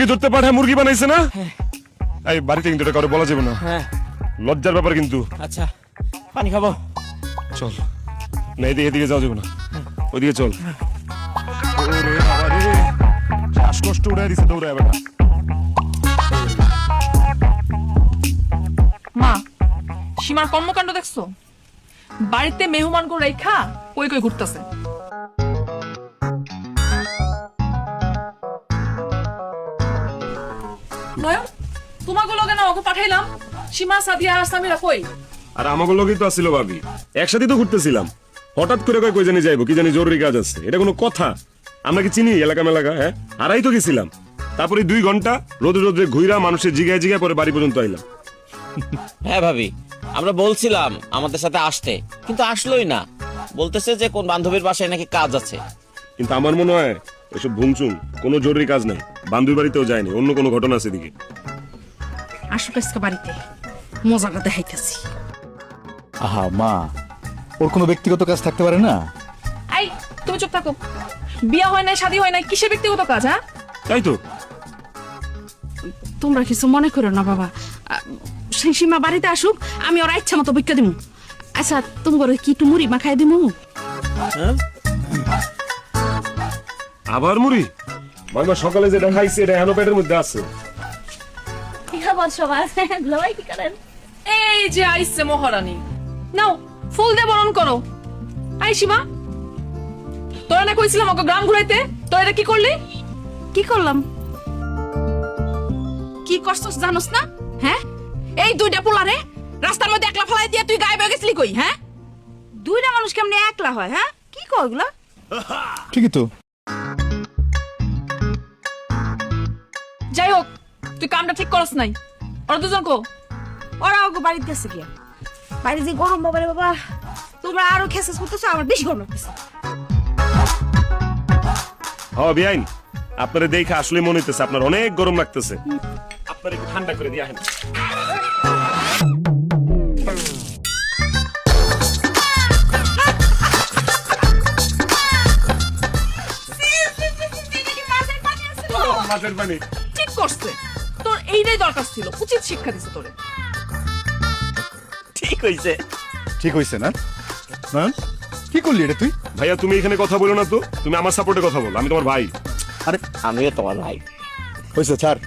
মুরগি ধরতে পাঠায় মুরগি বানাইছে না? এই বাড়িতে কিন্তু এটা কারো বলা যাবে না, হ্যাঁ লজ্জার ব্যাপার কিন্তু। আচ্ছা পানি খাবো? চল না, এদিকে যাওয়া যাবে না, ওইদিকে চল। ওরে বাবা রে, শ্বাসকষ্ট উড়াই দিছে দৌড়ায় বেটা। মা, সীমার কর্মকাণ্ড দেখছো? বাড়িতে মেহমান করে রেখা কই কই ঘুরতেছে। নয়ন, তোমাকে লগে না ওকে পাঠাইলাম, সীমা সাদিয়া আর সামিরা কই? আর আমাকে লগেই তো আসছিল ভাবি, একসাথে তো ঘুরতেছিলাম। হঠাৎ করে কই জানি যাইবো, কি জানি জরুরি কাজ আছে। এটা কোনো কথা? আমরা কি চিনি এলাকা মেলাকা? হ্যাঁ, আড়াই তো গেছিলাম। তারপরে 2 ঘন্টা রোদে রোদে ঘুইরা মানুষের জিগায় জিগায় পরে বাড়ি পর্যন্ত আইলাম। হ্যাঁ ভাবি, আমরা বলছিলাম আমাদের সাথে আসতে, কিন্তু আসলোই না। বলতেছে যে কোন বান্ধবীর বাসায় নাকি কাজ আছে। কিন্তু আমার মনে হয় এসব ভুংচুং, কোনো জরুরি কাজ নাই। বান্ধবী বাড়িতেও যায়নি, অন্য কোনো ঘটনা আছে এদিকে। আসুক আজকে বাড়িতে, মজাটা দেখাইতেছি। আহা মা, ওর কোনো ব্যক্তিগত কাজ থাকতে পারে না? এই তুমি চুপ থাকো। বিয়া হয় নাই, শাদী হয় নাই, কিসের ব্যক্তিগত কাজ? হ্যাঁ তাই তো। তোমরা কিছু মনে করো না বাবা, সেই সীমা বাড়িতে আসুক, আমি ওর ইচ্ছা মতো বিক্কা দিমু। আচ্ছা তুমি করে কি একটু মুড়ি মাখাই দিমু? আবার মুড়ি? মাইমা সকালে যেটা খাইছে এটা এখনো পেটের মধ্যে আছে। কি খবর সবার? লড়াই কি করেন? এই যে আইছে মহারানী, নাও ফুল দিয়ে বরণ করো। আই সীমা, তোরা না কইছিলাম ওকে গ্রাম ঘুরাইতে, তোরা এটা কি করলি? কি করলাম? কি করছস জানোস না? হ্যাঁ, এই 2টা পোলারে রাস্তার মধ্যে একলা ফেলাই দিয়ে তুই গায়েব হয়ে গেছিলি কই? হ্যাঁ, 2টা মানুষ কেমনে একলা হয়? হ্যাঁ, কি কয় এগুলা? ঠিকই তো। যাই হোক, তুই কামটা ঠিক করস নাই। ওরা দুজন কো? ওরা ওকে বাড়িতে গেছে কি? বাইরে যে গরম বাবা রে বাবা, তোমরা আরো খেসেস করতেছো, আমার বেশি গরম লাগতেছে। হ্যাঁ বিআইন, আপনারে দেখে আসলে মনে হইতেছে আপনার অনেক গরম লাগতেছে। আপনার একটু ঠান্ডা করে দিয়ে আসেন। মাছের পানি ঠিক করছে, তোর এইটাই দরকার ছিল, উচিত শিক্ষা দিছে তোরে। ঠিক হইছে। ঠিক হইছে না? নয়ন, কি করলি এটা তুই? ভাইয়া তুমি এখানে কথা বলো না তো, তুমি আমার সাপোর্টে কথা বলো, আমি তোমার ভাই। আরে আমিও তোমার ভাই। হইছে, ছাড়।